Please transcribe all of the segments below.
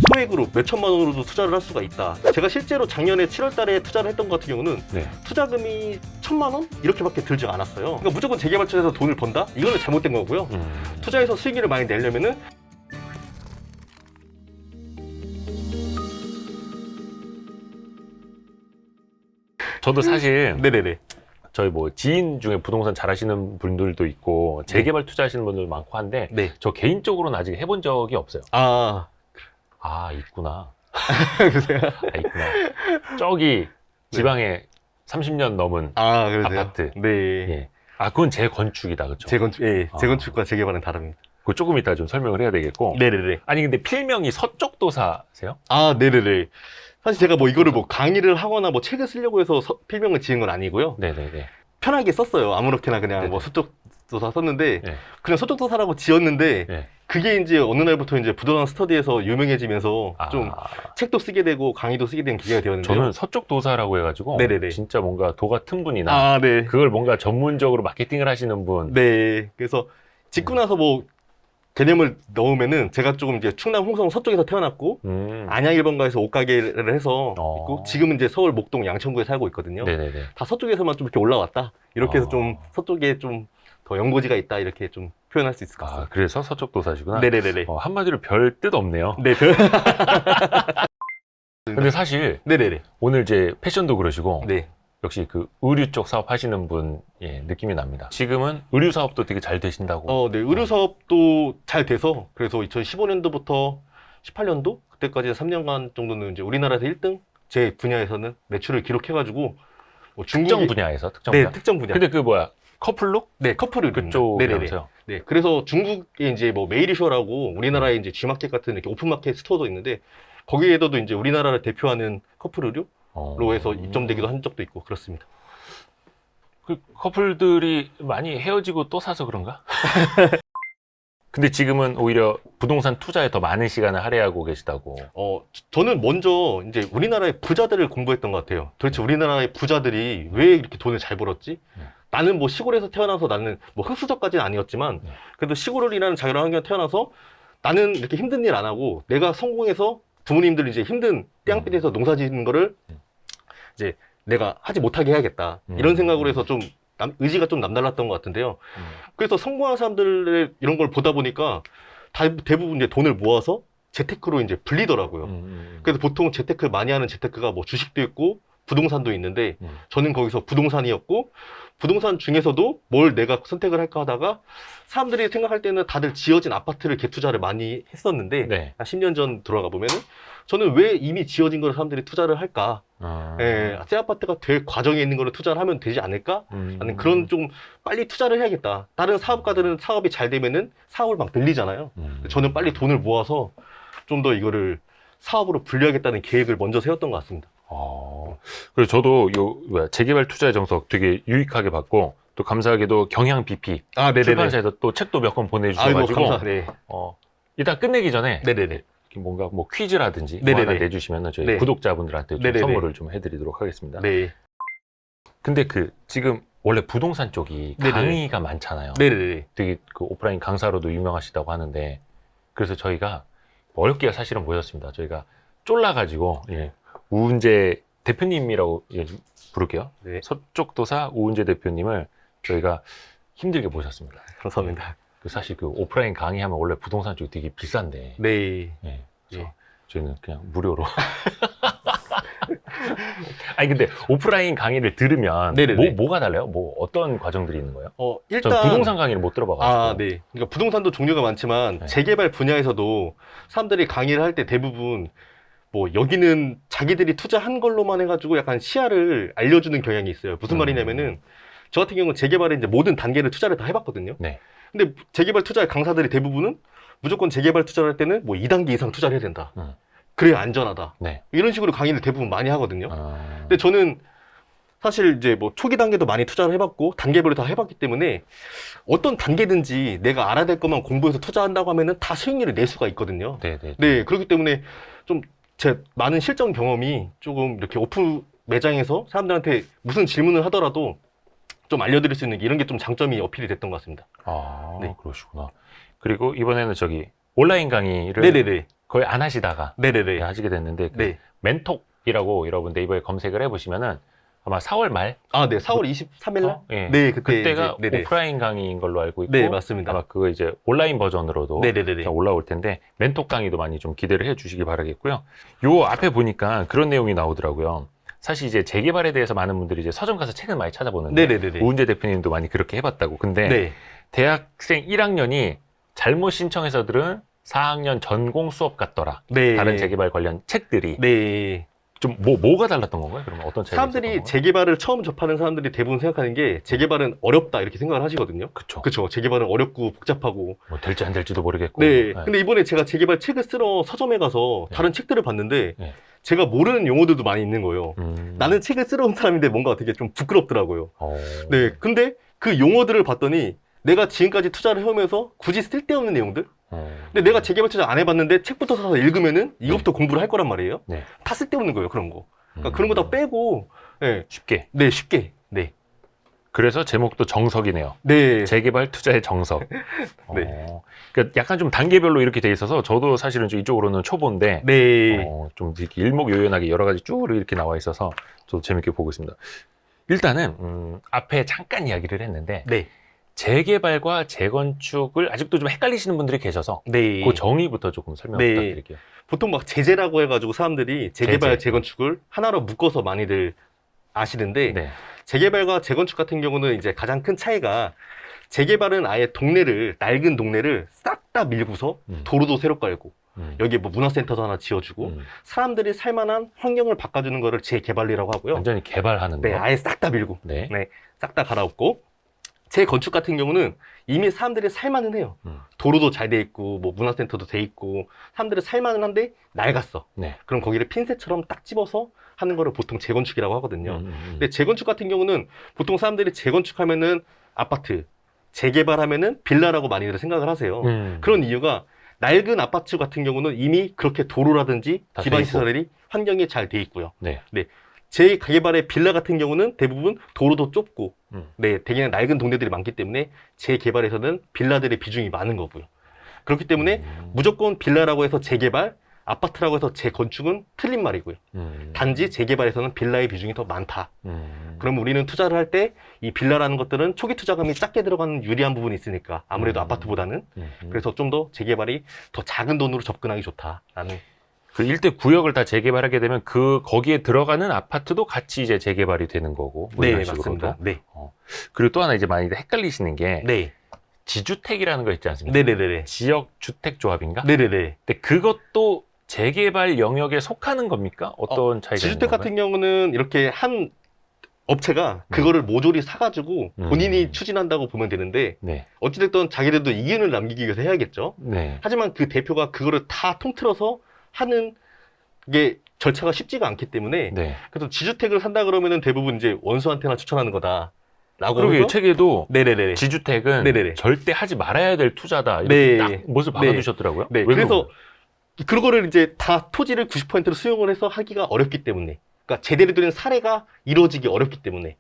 소액으로 몇 천만 원으로도 투자를 할 수가 있다. 제가 실제로 작년에 7월 달에 투자를 했던 것 같은 경우는 네. 투자금이 1,000만 원? 이렇게밖에 들지 않았어요. 그러니까 무조건 재개발 투자에서 돈을 번다? 이거는 잘못된 거고요. 투자에서 수익률을 많이 내려면은 저도 사실 네네네. 저희 뭐 지인 중에 부동산 잘하시는 분들도 있고 재개발 투자하시는 분들 많고 한데 네. 저 개인적으로는 아직 해본 적이 없어요. 아, 있구나. 그러세요? 있구나. 저기 지방에 30년 넘은 그러세요? 아파트. 네. 예. 그건 재건축이다, 그렇죠? 재건축, 예, 재건축과 재개발은 다릅니다. 그거 조금 이따 좀 설명을 해야 되겠고. 네네네. 아니 근데 필명이 서쪽도사세요? 네네네. 사실 제가 뭐 이거를 뭐 강의를 하거나 뭐 책을 쓰려고 해서 필명을 지은 건 아니고요. 네네네. 편하게 썼어요. 아무렇게나 그냥 네네. 뭐 서쪽도사 썼는데 네. 그냥 서쪽도사라고 지었는데 네. 그게 이제 어느 날부터 이제 부동산 스터디에서 유명해지면서 좀 책도 쓰게 되고 강의도 쓰게 된 기회가 되었는데요. 저는 서쪽도사라고 해가지고 네네네. 진짜 뭔가 도 같은 분이나 네. 그걸 뭔가 전문적으로 마케팅을 하시는 분. 네. 그래서 짓고 나서 뭐 개념을 넣으면은 제가 조금 이제 충남 홍성 서쪽에서 태어났고 안양 1번가에서 옷가게를 해서 있고 지금은 이제 서울 목동 양천구에 살고 있거든요. 네네네. 다 서쪽에서만 좀 이렇게 올라왔다. 이렇게 해서 좀 서쪽에 좀 더 연고지가 있다. 이렇게 좀 표현할 수 있을 것 같습니다. 그래서 서쪽도사시구나. 네네네네. 한마디로 별 뜻 없네요. 네. 근데 사실 네네네. 오늘 이제 패션도 그러시고 네. 역시 그 의류 쪽 사업 하시는 분 느낌이 납니다. 지금은 의류 사업도 되게 잘 되신다고. 네. 의류 사업도 잘 돼서 그래서 2015년도부터 18년도 그때까지 3년간 정도는 이제 우리나라에서 1등 제 분야에서는 매출을 기록해가지고 뭐 특정 분야에서 특정 네, 분야. 특정 분야. 근데 그 뭐야 커플룩? 네, 커플을 그쪽이라면서요? 네, 그래서 중국에 이제 뭐 메이리쇼라고 우리나라에 이제 G마켓 같은 이렇게 오픈마켓 스토어도 있는데 거기에도 이제 우리나라를 대표하는 커플 의류로 해서 입점되기도 한 적도 있고 그렇습니다. 그 커플들이 많이 헤어지고 또 사서 그런가? 근데 지금은 오히려 부동산 투자에 더 많은 시간을 할애하고 계시다고. 저는 먼저 이제 우리나라의 부자들을 공부했던 것 같아요. 도대체 우리나라의 부자들이 왜 이렇게 돈을 잘 벌었지? 나는 뭐 시골에서 태어나서 나는 뭐 흙수저까지는 아니었지만 그래도 시골이라는 자유로운 환경에 태어나서 나는 이렇게 힘든 일 안 하고 내가 성공해서 부모님들 이제 힘든 땡볕에서 농사 짓는 거를 이제 내가 하지 못하게 해야겠다. 이런 생각으로 해서 좀 의지가 좀 남달랐던 것 같은데요. 그래서 성공한 사람들의 이런 걸 보다 보니까 대부분 이제 돈을 모아서 재테크로 이제 불리더라고요. 그래서 보통 재테크 많이 하는 재테크가 뭐 주식도 있고 부동산도 있는데 저는 거기서 부동산이었고 부동산 중에서도 뭘 내가 선택을 할까 하다가 사람들이 생각할 때는 다들 지어진 아파트를 개투자를 많이 했었는데 네. 한 10년 전 들어가 보면은 저는 왜 이미 지어진 걸 사람들이 투자를 할까? 새 아파트가 될 과정에 있는 거를 투자를 하면 되지 않을까? 라는 그런 좀 빨리 투자를 해야겠다. 다른 사업가들은 사업이 잘 되면은 사업을 막 늘리잖아요. 저는 빨리 돈을 모아서 좀 더 이거를 사업으로 분류하겠다는 계획을 먼저 세웠던 것 같습니다. 그래서 저도 재개발 투자의 정석 되게 유익하게 봤고 또 감사하게도 경향 BP 출판사에서 또 책도 몇 권 보내주셔가지고 일단 끝내기 전에 네네네. 뭔가 뭐 퀴즈라든지 뭐 하나 내주시면 저희 구독자분들한테 좀 선물을 좀 해드리도록 하겠습니다. 네. 근데 지금 원래 부동산 쪽이 강의가 많잖아요. 네네네. 되게 그 오프라인 강사로도 유명하시다고 하는데 그래서 저희가 어렵게 사실은 모였습니다. 저희가 쫄라가지고 우은재 대표님이라고 부를게요. 네. 서쪽도사 우은재 대표님을 저희가 힘들게 모셨습니다. 감사합니다. 사실 그 오프라인 강의하면 원래 부동산 쪽이 되게 비싼데. 네. 그래서 저희는 그냥 무료로. 아니 근데 오프라인 강의를 들으면 뭐가 달라요? 뭐 어떤 과정들이 있는 거예요? 일단 전 부동산 강의를 못 들어봐가지고. 네. 그러니까 부동산도 종류가 많지만 재개발 분야에서도 사람들이 강의를 할 때 대부분 뭐 여기는 자기들이 투자한 걸로만 해가지고 약간 시야를 알려주는 경향이 있어요. 무슨 말이냐면은 저 같은 경우는 재개발의 이제 모든 단계를 투자를 다 해봤거든요. 네. 근데 재개발 투자 강사들이 대부분은 무조건 재개발 투자를 할 때는 뭐 2단계 이상 투자를 해야 된다. 그래야 안전하다. 네. 이런 식으로 강의를 대부분 많이 하거든요. 근데 저는 사실 이제 뭐 초기 단계도 많이 투자를 해봤고 단계별로 다 해봤기 때문에 어떤 단계든지 내가 알아야 될 것만 공부해서 투자한다고 하면은 다 수익률을 낼 수가 있거든요. 네, 그렇기 때문에 좀 제 많은 실전 경험이 조금 이렇게 오프 매장에서 사람들한테 무슨 질문을 하더라도 좀 알려드릴 수 있는 이런 게 좀 장점이 어필이 됐던 것 같습니다. 네. 그러시구나. 그리고 이번에는 온라인 강의를 거의 안 하시다가 네네네. 하시게 됐는데 그 네. 멘톡이라고 여러분 네이버에 검색을 해보시면은 아마 4월 말? 네, 4월 23일 날? 예. 네, 그때가 이제, 네네. 오프라인 강의인 걸로 알고 있고 네, 맞습니다. 아마 그거 이제 온라인 버전으로도 네네네. 올라올 텐데 멘톡 강의도 많이 좀 기대를 해주시기 바라겠고요. 요 앞에 보니까 그런 내용이 나오더라고요. 사실 이제 재개발에 대해서 많은 분들이 이제 서점 가서 책을 많이 찾아보는데 네네네. 오은재 대표님도 많이 그렇게 해봤다고. 근데 네. 대학생 1학년이 잘못 신청해서 들은 4학년 전공 수업 같더라. 네. 다른 재개발 관련 책들이. 네. 좀 뭐가 달랐던 건가요? 그러면 어떤 차이가 있었던 사람들이 건가요? 재개발을 처음 접하는 사람들이 대부분 생각하는 게 재개발은 어렵다 이렇게 생각을 하시거든요. 그쵸. 그쵸. 재개발은 어렵고 복잡하고. 뭐 될지 안 될지도 모르겠고. 네. 근데 이번에 제가 재개발 책을 쓰러 서점에 가서 네. 다른 책들을 봤는데 네. 제가 모르는 용어들도 많이 있는 거예요. 나는 책을 쓰러 온 사람인데 뭔가 되게 좀 부끄럽더라고요. 네. 근데 그 용어들을 봤더니 내가 지금까지 투자를 해오면서 굳이 쓸데없는 내용들? 근데 내가 재개발 투자 안 해봤는데 책부터 사서 읽으면은 이것부터 공부를 할 거란 말이에요. 네. 다 쓸데없는 거예요, 그런 거. 그러니까 그런 거 다 빼고, 네. 쉽게. 네, 쉽게. 네. 그래서 제목도 정석이네요. 네. 재개발 투자의 정석. 네. 그러니까 약간 좀 단계별로 이렇게 돼 있어서 저도 사실은 좀 이쪽으로는 초보인데 네. 좀 이렇게 일목요연하게 여러 가지 쭉 이렇게 나와 있어서 저도 재밌게 보고 있습니다. 일단은 앞에 잠깐 이야기를 했는데 네. 재개발과 재건축을 아직도 좀 헷갈리시는 분들이 계셔서 네. 그 정의부터 조금 설명 네. 부탁드릴게요. 보통 막 제재라고 해가지고 사람들이 재개발, 제재. 재건축을 하나로 묶어서 많이들 아시는데, 네. 재개발과 재건축 같은 경우는 이제 가장 큰 차이가 재개발은 아예 낡은 동네를 싹 다 밀고서 도로도 새로 깔고, 여기에 뭐 문화센터도 하나 지어주고, 사람들이 살만한 환경을 바꿔주는 거를 재개발이라고 하고요. 완전히 개발하는 거. 네, 아예 싹 다 밀고, 네. 네, 싹 다 갈아엎고, 재건축 같은 경우는 이미 사람들이 살만은 해요. 도로도 잘 돼 있고, 뭐 문화센터도 돼 있고, 사람들이 살만은 한데 낡았어. 네. 그럼 거기를 핀셋처럼 딱 집어서 하는 거를 보통 재건축이라고 하거든요. 근데 재건축 같은 경우는 보통 사람들이 재건축하면은 아파트, 재개발하면은 빌라라고 많이들 생각을 하세요. 그런 이유가 낡은 아파트 같은 경우는 이미 그렇게 도로라든지 다 기반 돼 있고. 시설이 환경이 잘 돼 있고요. 네. 재개발의 빌라 같은 경우는 대부분 도로도 좁고, 네, 되게 낡은 동네들이 많기 때문에 재개발에서는 빌라들의 비중이 많은 거고요. 그렇기 때문에 무조건 빌라라고 해서 재개발, 아파트라고 해서 재건축은 틀린 말이고요. 단지 재개발에서는 빌라의 비중이 더 많다. 그럼 우리는 투자를 할 때 이 빌라라는 것들은 초기 투자금이 작게 들어가는 유리한 부분이 있으니까 아무래도 아파트보다는 그래서 좀 더 재개발이 더 작은 돈으로 접근하기 좋다라는. 그 일대 구역을 다 재개발하게 되면 거기에 들어가는 아파트도 같이 이제 재개발이 되는 거고. 뭐 네, 이런 식으로도. 맞습니다. 네. 그리고 또 하나 이제 많이 헷갈리시는 게 네. 지주택이라는 거 있지 않습니까? 네네네. 지역 주택 조합인가? 네네네. 근데 그것도 재개발 영역에 속하는 겁니까? 어떤 차이가 지주택 있는 건가요? 같은 경우는 이렇게 한 업체가 그거를 모조리 사가지고 본인이 추진한다고 보면 되는데, 네. 어찌됐든 자기들도 이윤을 남기기 위해서 해야겠죠. 네. 하지만 그 대표가 그거를 다 통틀어서 하는 게 절차가 쉽지가 않기 때문에, 네. 그래서 지주택을 산다 그러면은 대부분 이제 원수한테나 추천하는 거다. 라고 그러게 해서 책에도 네네네. 지주택은 네네네. 절대 하지 말아야 될 투자다. 이렇게 네. 딱 못을 박아두셨더라고요. 네. 왜 그래서 그거를 이제 다 토지를 90%를 수용을 해서 하기가 어렵기 때문에, 그러니까 제대로 된 사례가 이루어지기 어렵기 때문에,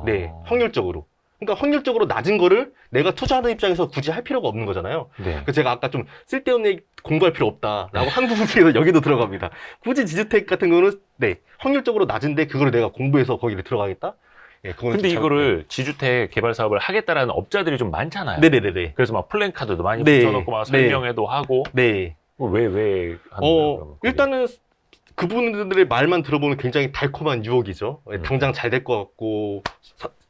네, 확률적으로. 그러니까 확률적으로 낮은 거를 내가 투자하는 입장에서 굳이 할 필요가 없는 거잖아요. 네. 그래서 제가 아까 좀 쓸데없는 얘기 공부할 필요 없다라고 한 부분 중에서 여기도 들어갑니다. 굳이 지주택 같은 거는 네, 확률적으로 낮은데 그거를 내가 공부해서 거기를 들어가겠다? 네, 그건 근데 좀 이거를 지주택 개발 사업을 하겠다라는 업자들이 좀 많잖아요. 네네네네. 그래서 막 플랜카드도 많이 네. 붙여놓고 막 설명회도 하고. 네. 왜 하는 거예요? 그러면? 일단은 그분들의 말만 들어보면 굉장히 달콤한 유혹이죠. 당장 잘 될 것 같고,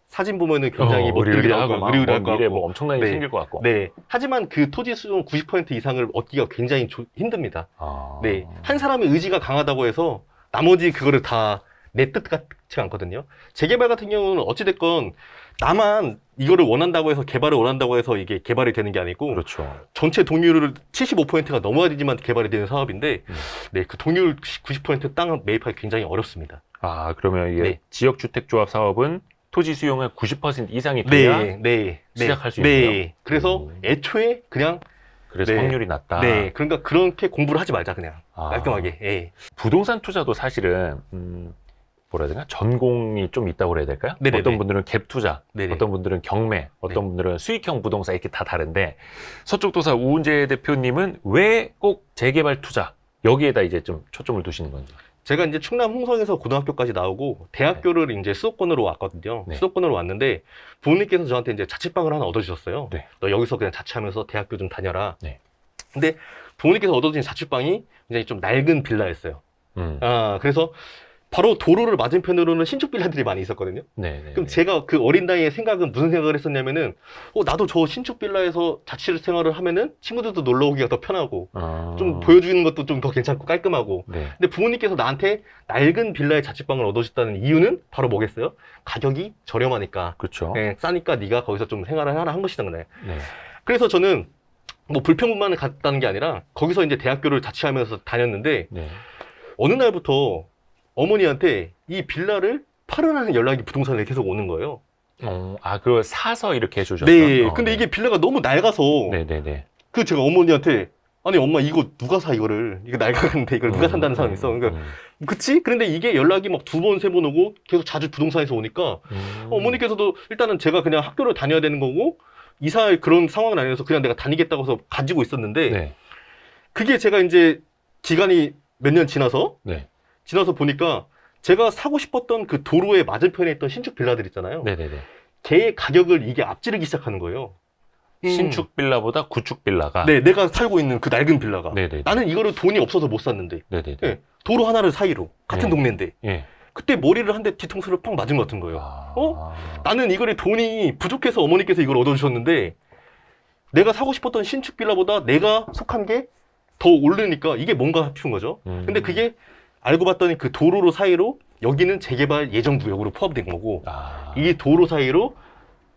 사진 보면은 굉장히 의리의리하고 막 의리의리할 것 미래 같고. 뭐 엄청난 일이 네. 생길 것 같고. 네. 하지만 그 토지 수용 90% 이상을 얻기가 굉장히 힘듭니다. 네. 한 사람의 의지가 강하다고 해서 나머지 그거를 다 내 뜻 같지 않거든요. 재개발 같은 경우는 어찌됐건 나만 이거를 원한다고 해서 개발을 원한다고 해서 이게 개발이 되는 게 아니고, 그렇죠. 전체 동률을 75%가 넘어야지만 개발이 되는 사업인데, 네, 그 동률 90% 땅을 매입하기 굉장히 어렵습니다. 그러면 이게 네. 지역주택조합 사업은 토지 수용의 90% 이상이 돼야 시작할 수 있네요. 네. 그래서 애초에 그냥 그래서 네. 확률이 낮다. 네, 그러니까 그렇게 공부를 하지 말자 그냥 깔끔하게. 예. 부동산 투자도 사실은 뭐라 해야 되나? 전공이 좀 있다고 그래야 될까요? 네네네. 어떤 분들은 갭 투자, 네네. 어떤 분들은 경매, 어떤 네. 분들은 수익형 부동산 이렇게 다 다른데 서쪽도사 우은재 대표님은 왜 꼭 재개발 투자 여기에다 이제 좀 초점을 두시는 건지. 제가 이제 충남 홍성에서 고등학교까지 나오고 대학교를 이제 수도권으로 왔거든요. 네. 수도권으로 왔는데 부모님께서 저한테 이제 자취방을 하나 얻어주셨어요. 네. 너 여기서 그냥 자취하면서 대학교 좀 다녀라. 네. 근데 부모님께서 얻어주신 자취방이 굉장히 좀 낡은 빌라였어요. 그래서 바로 도로를 맞은편으로는 신축 빌라들이 많이 있었거든요. 네. 그럼 제가 그 어린 나이에 생각은 무슨 생각을 했었냐면은 나도 저 신축 빌라에서 자취 생활을 하면은 친구들도 놀러 오기가 더 편하고 좀 보여주는 것도 좀 더 괜찮고 깔끔하고. 네. 근데 부모님께서 나한테 낡은 빌라의 자취방을 얻어줬다는 이유는 바로 뭐겠어요? 가격이 저렴하니까. 그렇죠. 네, 싸니까 네가 거기서 좀 생활을 하라 한 것이잖아요. 네. 그래서 저는 뭐 불평만 갔다는 게 아니라 거기서 이제 대학교를 자취하면서 다녔는데 네. 어느 날부터 어머니한테 이 빌라를 팔으라는 연락이 부동산에 계속 오는 거예요. 그걸 사서 이렇게 해주셨죠? 네. 근데 네. 이게 빌라가 너무 낡아서. 네네네. 그 제가 어머니한테 아니 엄마 이거 누가 사 이거를 이거 낡았는데 이걸 누가 산다는 사람이 있어. 그러니까 그치? 그런데 이게 연락이 막 2번, 3번 오고 계속 자주 부동산에서 오니까 어머니께서도 일단은 제가 그냥 학교를 다녀야 되는 거고 이사할 그런 상황은 아니어서 그냥 내가 다니겠다고 해서 가지고 있었는데 네. 그게 제가 이제 기간이 몇 년 지나서 네. 보니까 제가 사고 싶었던 그 도로의 맞은편에 있던 신축 빌라들 있잖아요. 네네네. 걔의 가격을 이게 앞지르기 시작하는 거예요. 신축 빌라보다 구축 빌라가. 네, 내가 살고 있는 그 낡은 빌라가. 네네. 나는 이거를 돈이 없어서 못 샀는데. 네네네. 네, 도로 하나를 사이로 같은 네. 동네인데. 예. 그때 머리를 한 대 뒤통수를 팍 맞은 것 같은 거예요. 아. 나는 이거를 돈이 부족해서 어머니께서 이걸 얻어주셨는데 내가 사고 싶었던 신축 빌라보다 내가 속한 게 더 오르니까 이게 뭔가 싶은 거죠. 근데 그게 알고 봤더니 그 도로 사이로 여기는 재개발 예정 구역으로 포함된 거고 이 도로 사이로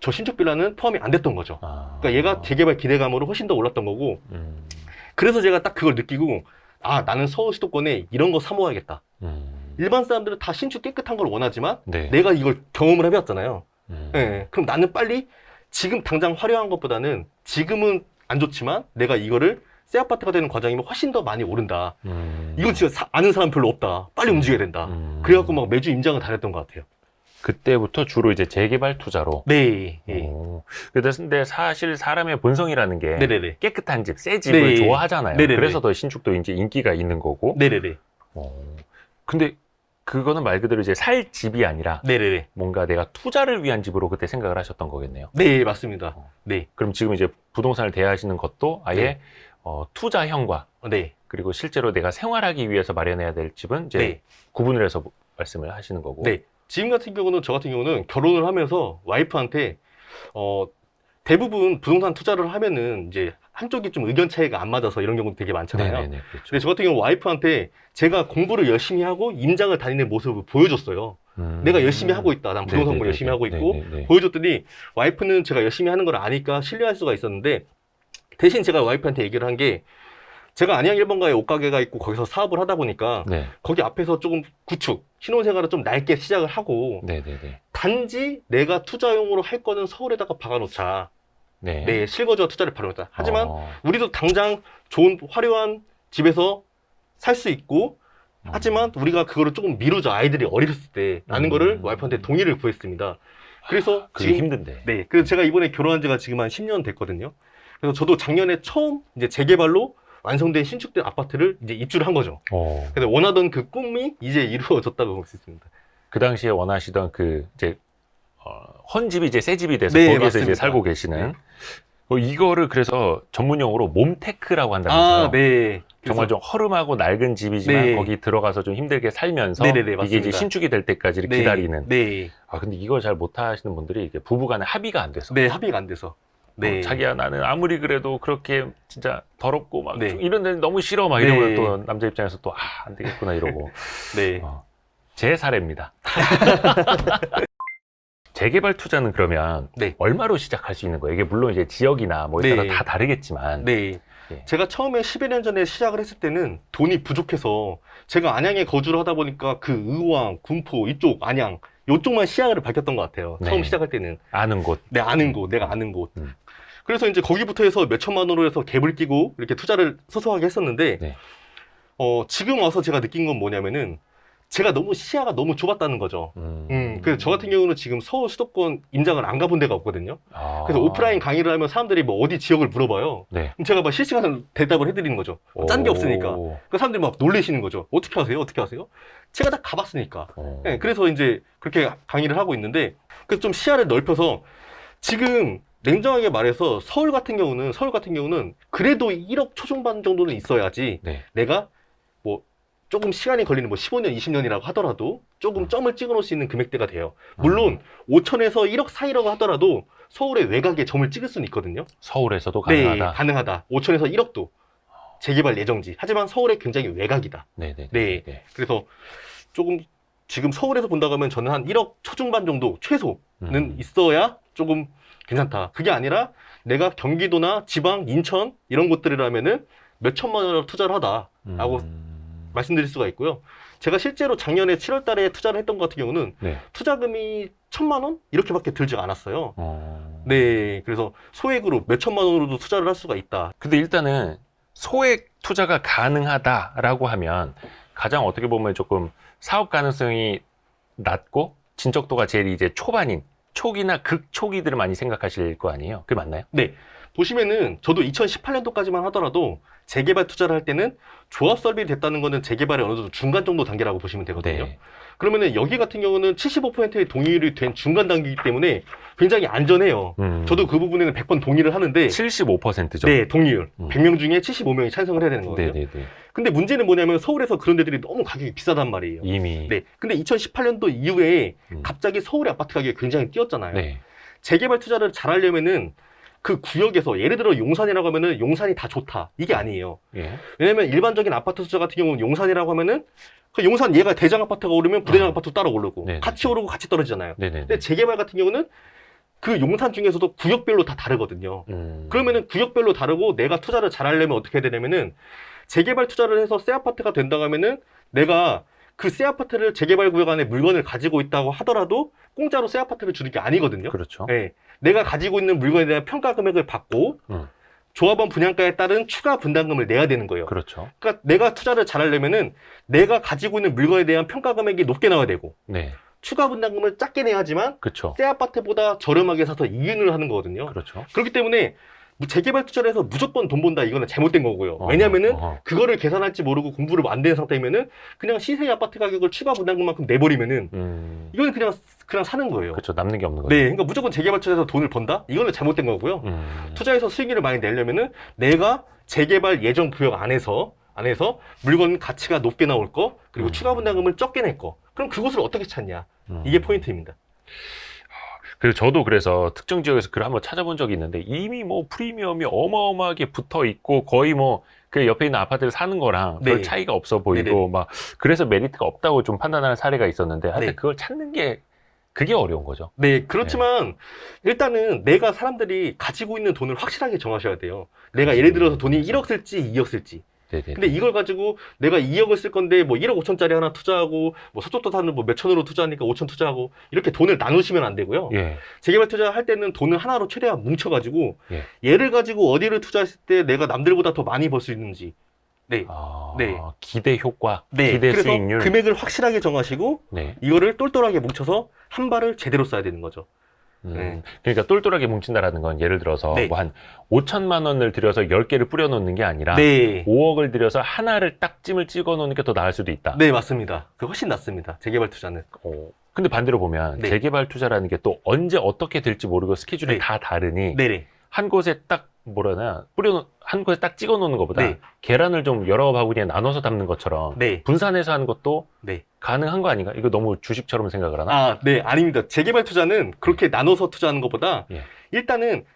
저 신축 빌라는 포함이 안 됐던 거죠. 그러니까 얘가 재개발 기대감으로 훨씬 더 올랐던 거고 그래서 제가 딱 그걸 느끼고 나는 서울 수도권에 이런 거 사 모아야겠다. 일반 사람들은 다 신축 깨끗한 걸 원하지만 네. 내가 이걸 경험을 해봤잖아요. 네, 그럼 나는 빨리 지금 당장 화려한 것보다는 지금은 안 좋지만 내가 이거를 새 아파트가 되는 과정이면 훨씬 더 많이 오른다. 이거 진짜 아는 사람 별로 없다. 빨리 움직여야 된다. 그래갖고 막 매주 임장을 다녔던 것 같아요. 그때부터 주로 이제 재개발 투자로. 네. 근데 사실 사람의 본성이라는 게 네네네. 깨끗한 집, 새 집을 네. 좋아하잖아요. 네네네. 그래서 더 신축도 이제 인기가 있는 거고. 네네네. 근데 그거는 말 그대로 이제 살 집이 아니라 네네네. 뭔가 내가 투자를 위한 집으로 그때 생각을 하셨던 거겠네요. 네, 맞습니다. 네. 그럼 지금 이제 부동산을 대하시는 것도 아예 네. 투자형과 네. 그리고 실제로 내가 생활하기 위해서 마련해야 될 집은 이제 네. 구분을 해서 말씀을 하시는 거고. 네. 지금 같은 경우는 저 같은 경우는 결혼을 하면서 와이프한테 대부분 부동산 투자를 하면은 이제 한쪽이 좀 의견 차이가 안 맞아서 이런 경우도 되게 많잖아요. 네네네, 그렇죠. 근데 저 같은 경우 와이프한테 제가 공부를 열심히 하고 임장을 다니는 모습을 보여줬어요. 내가 열심히 하고 있다. 난 부동산 공부 열심히 하고 있고 보여줬더니 와이프는 제가 열심히 하는 걸 아니까 신뢰할 수가 있었는데 대신 제가 와이프한테 얘기를 한 게 제가 안양 1번가에 옷가게가 있고 거기서 사업을 하다 보니까 네. 거기 앞에서 조금 구축, 신혼생활을 좀 낡게 시작을 하고 네네네. 단지 내가 투자용으로 할 거는 서울에다가 박아놓자. 네. 네, 실거주와 투자를 박아놓자. 하지만 우리도 당장 좋은 화려한 집에서 살 수 있고 하지만 우리가 그거를 조금 미루자. 아이들이 어렸을 때 라는 거를 와이프한테 동의를 구했습니다. 그래서 그게 지금 힘든데. 네, 그래서 제가 이번에 결혼한 지가 지금 한 10년 됐거든요. 그래서 저도 작년에 처음 이제 재개발로 완성된 신축된 아파트를 이제 입주를 한 거죠. 그래서 원하던 그 꿈이 이제 이루어졌다고 볼 수 있습니다. 그 당시에 원하시던 그 이제 헌집이 이제 새 집이 돼서 네, 거기에서 맞습니다. 이제 살고 계시는. 네. 이거를 그래서 전문용어로 몸테크라고 한다면서요. 네. 정말 좀 허름하고 낡은 집이지만 네. 거기 들어가서 좀 힘들게 살면서 네네네, 이게 맞습니다. 이제 신축이 될 때까지 네. 기다리는. 네. 근데 이걸 잘 못하시는 분들이 이게 부부간에 합의가 안 돼서. 네, 합의가 안 돼서. 네. 자기야 나는 아무리 그래도 그렇게 진짜 더럽고 막 네. 좀 이런 데는 너무 싫어 막 네. 이러면 또 남자 입장에서 또 안 되겠구나 이러고. 네. 제 사례입니다. 재개발 투자는 그러면 네. 얼마로 시작할 수 있는 거예요? 이게 물론 이제 지역이나 뭐에 따라 네. 다 다르겠지만. 네. 예. 제가 처음에 11년 전에 시작을 했을 때는 돈이 부족해서 제가 안양에 거주를 하다 보니까 그 의왕, 군포 이쪽 안양 이쪽만 시야를 밝혔던 것 같아요. 네. 처음 시작할 때는. 아는 곳. 내 아는 곳, 내가 아는 곳. 음. 그래서 이제 거기부터 해서 몇 천만 원으로 해서 갭을 끼고 이렇게 투자를 소소하게 했었는데 네. 지금 와서 제가 느낀 건 뭐냐면은 제가 너무 시야가 너무 좁았다는 거죠. 그래서 저 같은 경우는 지금 서울 수도권 임장을 안 가본 데가 없거든요. 그래서 오프라인 강의를 하면 사람들이 뭐 어디 지역을 물어봐요. 네. 그럼 제가 막 실시간 대답을 해드리는 거죠. 짠 게 없으니까. 그 사람들이 막 놀래시는 거죠. 어떻게 하세요? 어떻게 하세요? 제가 다 가봤으니까. 네, 그래서 이제 그렇게 강의를 하고 있는데, 그래서 좀 시야를 넓혀서 지금 냉정하게 말해서 서울 같은 경우는 그래도 1억 초중반 정도는 있어야지 네. 내가 뭐 조금 시간이 걸리는 뭐 15년, 20년이라고 하더라도 조금 점을 찍어 놓을 수 있는 금액대가 돼요. 물론 5천에서 1억 사이라고 하더라도 서울의 외곽에 점을 찍을 수는 있거든요. 서울에서도 가능하다. 네, 가능하다. 5천에서 1억도 재개발 예정지. 하지만 서울의 굉장히 외곽이다. 네네. 네. 그래서 조금 지금 서울에서 본다고 하면 저는 한 1억 초중반 정도 최소는 있어야 조금 괜찮다. 그게 아니라 내가 경기도나 지방, 인천 이런 곳들이라면은 몇 천만 원으로 투자를 하다라고 말씀드릴 수가 있고요. 제가 실제로 작년에 7월 달에 투자를 했던 것 같은 경우는 네. 투자금이 1,000만 원? 이렇게밖에 들지 않았어요. 네. 그래서 소액으로 몇 천만 원으로도 투자를 할 수가 있다. 근데 일단은 소액 투자가 가능하다라고 하면 가장 어떻게 보면 조금 사업 가능성이 낮고 진척도가 제일 이제 초반인 초기나 극초기들을 많이 생각하실 거 아니에요? 그게 맞나요? 네. 보시면은 저도 2018년도까지만 하더라도 재개발 투자를 할 때는 조합 설립이 됐다는 거는 재개발의 어느 정도 중간 정도 단계라고 보시면 되거든요. 네. 그러면은 여기 같은 경우는 75%의 동의율이 된 중간 단계이기 때문에 굉장히 안전해요. 저도 그 부분에는 100번 동의를 하는데 75%죠? 네, 동의율. 100명 중에 75명이 찬성을 해야 되는 거거든요. 네네네. 근데 문제는 뭐냐면 서울에서 그런 데들이 너무 가격이 비싸단 말이에요. 이미. 네. 근데 2018년도 이후에 갑자기 서울의 아파트 가격이 굉장히 뛰었잖아요. 네. 재개발 투자를 잘 하려면은 그 구역에서 예를 들어 용산이라고 하면은 용산이 다 좋다. 이게 아니에요. 예. 왜냐면 일반적인 아파트 투자 같은 경우는 용산이라고 하면은 그 용산 얘가 대장 아파트가 오르면 부대장 아파트 따라 오르고 네네. 같이 오르고 같이 떨어지잖아요. 네네. 근데 재개발 같은 경우는 그 용산 중에서도 구역별로 다 다르거든요. 그러면은 구역별로 다르고 내가 투자를 잘 하려면 어떻게 해야 되냐면은 재개발 투자를 해서 새 아파트가 된다고 하면은 내가 그 새 아파트를 재개발 구역 안에 물건을 가지고 있다고 하더라도 공짜로 새 아파트를 주는 게 아니거든요. 그렇죠. 네. 내가 가지고 있는 물건에 대한 평가 금액을 받고 조합원 분양가에 따른 추가 분담금을 내야 되는 거예요. 그렇죠. 그러니까 내가 투자를 잘 하려면은 내가 가지고 있는 물건에 대한 평가 금액이 높게 나와야 되고 네. 추가 분담금을 작게 내야지만 그렇죠. 새 아파트보다 저렴하게 사서 이윤을 하는 거거든요. 그렇죠. 그렇기 때문에 재개발 투자를 해서 무조건 돈 번다 이거는 잘못된 거고요. 왜냐면은 그거를 계산할지 모르고 공부를 안 되는 상태이면은 그냥 시세 아파트 가격을 추가 분담금만큼 내버리면은 이거는 그냥 사는 거예요. 그렇죠. 남는 게 없는 거죠. 네, 그러니까 무조건 재개발 투자에서 돈을 번다? 이거는 잘못된 거고요. 투자해서 수익률을 많이 내려면은 내가 재개발 예정 구역 안에서 물건 가치가 높게 나올 거, 그리고 추가 분담금을 적게 낼 거. 그럼 그것을 어떻게 찾냐? 이게 포인트입니다. 그래서 저도 그래서 특정 지역에서 글을 한번 찾아본 적이 있는데 이미 뭐 프리미엄이 어마어마하게 붙어 있고 거의 뭐 그 옆에 있는 아파트를 사는 거랑 별 차이가 없어 보이고 네네. 막 그래서 메리트가 없다고 좀 판단하는 사례가 있었는데 하여튼 네. 그걸 찾는 게 그게 어려운 거죠. 네, 그렇지만 일단은 내가 사람들이 가지고 있는 돈을 확실하게 정하셔야 돼요. 내가 예를 들어서 돈이 1억 쓸지 2억 쓸지. 네네. 근데 이걸 가지고 내가 2억을 쓸 건데 뭐 1억 5천짜리 하나 투자하고 뭐 서쪽도 사는 뭐 몇천으로 투자하니까 5천 투자하고 이렇게 돈을 나누시면 안 되고요. 예. 재개발 투자할 때는 돈을 하나로 최대한 뭉쳐가지고 예. 얘를 가지고 어디를 투자했을 때 내가 남들보다 더 많이 벌 수 있는지. 네. 네. 기대 효과, 기대 그래서 수익률. 금액을 확실하게 정하시고 네. 이거를 똘똘하게 뭉쳐서 한 발을 제대로 써야 되는 거죠. 그러니까 똘똘하게 뭉친다라는 건 예를 들어서 네. 뭐 한 5천만 원을 들여서 10개를 뿌려 놓는 게 아니라 네. 5억을 들여서 하나를 딱 찜을 찍어 놓는 게 더 나을 수도 있다. 네, 맞습니다. 그 훨씬 낫습니다. 재개발 투자는. 근데 반대로 보면 네. 재개발 투자라는 게 또 언제 어떻게 될지 모르고 스케줄이 네. 다 다르니 네네. 한 곳에 딱 한 곳에 딱 찍어 놓는 것보다 네. 계란을 좀 여러 바구니에 나눠서 담는 것처럼 네. 분산해서 하는 것도 네. 가능한 거 아닌가? 이거 너무 주식처럼 생각을 하나? 아, 네, 아닙니다. 재개발 투자는 그렇게 나눠서 투자하는 것보다 예. 일단은